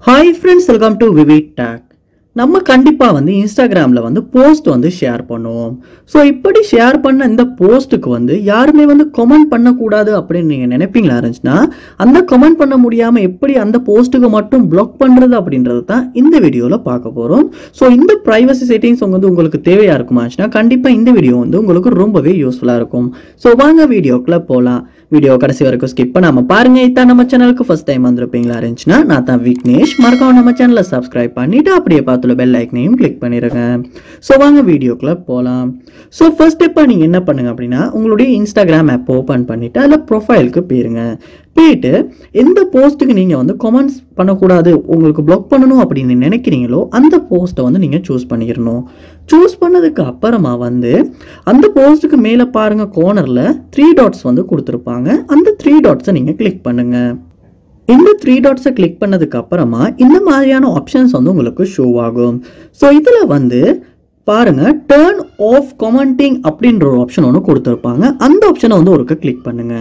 Hi friends, welcome to VividTech. நம்ம கண்டிப்பா இன்ஸ்டாகிராம்ல போஸ்ட் ஷேர் பண்ணுவோம். சோ இப்படி ஷேர் பண்ண இந்த போஸ்ட்டுக்கு யாருமே கமெண்ட் பண்ண கூடாது அப்படினு நீங்க நினைப்பீங்களா இருந்துச்சுனா அந்த கமெண்ட் பண்ண முடியாம எப்படி அந்த போஸ்ட்டுக்கு மட்டும் ப்ளாக் பண்றது அப்படின்றது தான் இந்த வீடியோல பார்க்க போறோம். சோ இந்த பிரைவசி செட்டிங்ஸ் உங்களுக்கு தேவையா இருக்குமாச்சுனா கண்டிப்பா இந்த வீடியோ உங்களுக்கு ரொம்பவே யூஸ்ஃபுல்லா இருக்கும். சோ வாங்க வீடியோக்குள்ள போலாம். வீடியோ கடைசி வரைக்கும் ஸ்கிப் பண்ணாம பாருங்க. இதான் நம்ம சேனலுக்கு ஃபர்ஸ்ட் டைம் வந்திருப்பீங்களா இருந்துச்சுனா நான் தான் விக்னேஷ். மறக்காம நம்ம சேனலை சப்ஸ்கிரைப் பண்ணிட்டு அப்படியே பார்த்துள்ள பெல் ஐக்கனையும் கிளிக் பண்ணிருங்க. ஸோ வாங்க வீடியோக்குள்ள போகலாம். ஸோ ஃபர்ஸ்ட் ஸ்டெப்பா நீங்க என்ன பண்ணுங்க அப்படின்னா உங்களுடைய இன்ஸ்டாகிராம் ஆப் ஓப்பன் பண்ணிட்டு அதில் ப்ரொஃபைலுக்கு போயிருங்க. போயிட்டு எந்த போஸ்ட்டுக்கு நீங்க கமெண்ட்ஸ் பண்ணக்கூடாது உங்களுக்கு பிளாக் பண்ணணும் அப்படின்னு நினைக்கிறீங்களோ அந்த போஸ்ட்டை நீங்க சூஸ் பண்ணிக்கிறணும். சூஸ் பண்ணதுக்கு அப்புறமா அந்த போஸ்ட்டுக்கு மேலே பாருங்க கார்னர்ல 3 டாட்ஸ் கொடுத்துருப்பாங்க. அந்த 3 டாட்ஸை நீங்க கிளிக் பண்ணுங்க. இந்த 3 டாட்ஸை கிளிக் பண்ணதுக்கு அப்புறமா இந்த மாதிரியான ஆப்ஷன்ஸ் உங்களுக்கு ஷோ ஆகும். ஸோ இதில் பாருங்க டர்ன் ஆஃப் கமெண்டிங் அப்படின்ற ஒரு ஆப்ஷன் ஒன்று கொடுத்துருப்பாங்க. அந்த ஆப்ஷனை ஒருக்க கிளிக் பண்ணுங்க.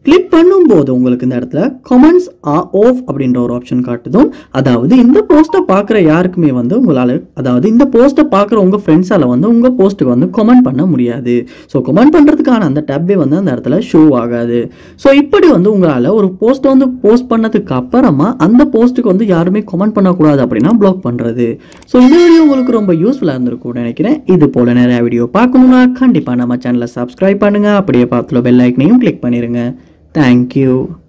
கிளிக் பண்ணும்போது உங்களுக்கு இந்த இடத்துல கமெண்ட்ஸ் ஆர் ஆஃப் அப்படின்ற ஒரு ஆப்ஷன் காட்டுதும். அதாவது இந்த போஸ்ட்டை பார்க்குற யாருக்குமே உங்களால் அதாவது இந்த போஸ்ட்டை பார்க்குற உங்கள் ஃப்ரெண்ட்ஸால் உங்கள் போஸ்ட்டுக்கு கமெண்ட் பண்ண முடியாது. ஸோ கமெண்ட் பண்ணுறதுக்கான அந்த டப்பே அந்த இடத்துல ஷோ ஆகாது. ஸோ இப்படி உங்களால் ஒரு போஸ்ட்டை போஸ்ட் பண்ணதுக்கு அப்புறமா அந்த போஸ்ட்டுக்கு யாருமே கமெண்ட் பண்ணக்கூடாது அப்படின்னா பிளாக் பண்ணுறது. ஸோ இந்த வீடியோ உங்களுக்கு ரொம்ப யூஸ்ஃபுல்லாக இருந்திருக்கும்னு நினைக்கிறேன். இது போல் நிறைய வீடியோ பார்க்கணுன்னா கண்டிப்பாக நம்ம சேனலை சப்ஸ்கிரைப் பண்ணுங்கள். அப்படியே பார்த்துல பெல் ஐக்கனையும் கிளிக் பண்ணிடுங்க. Thank you.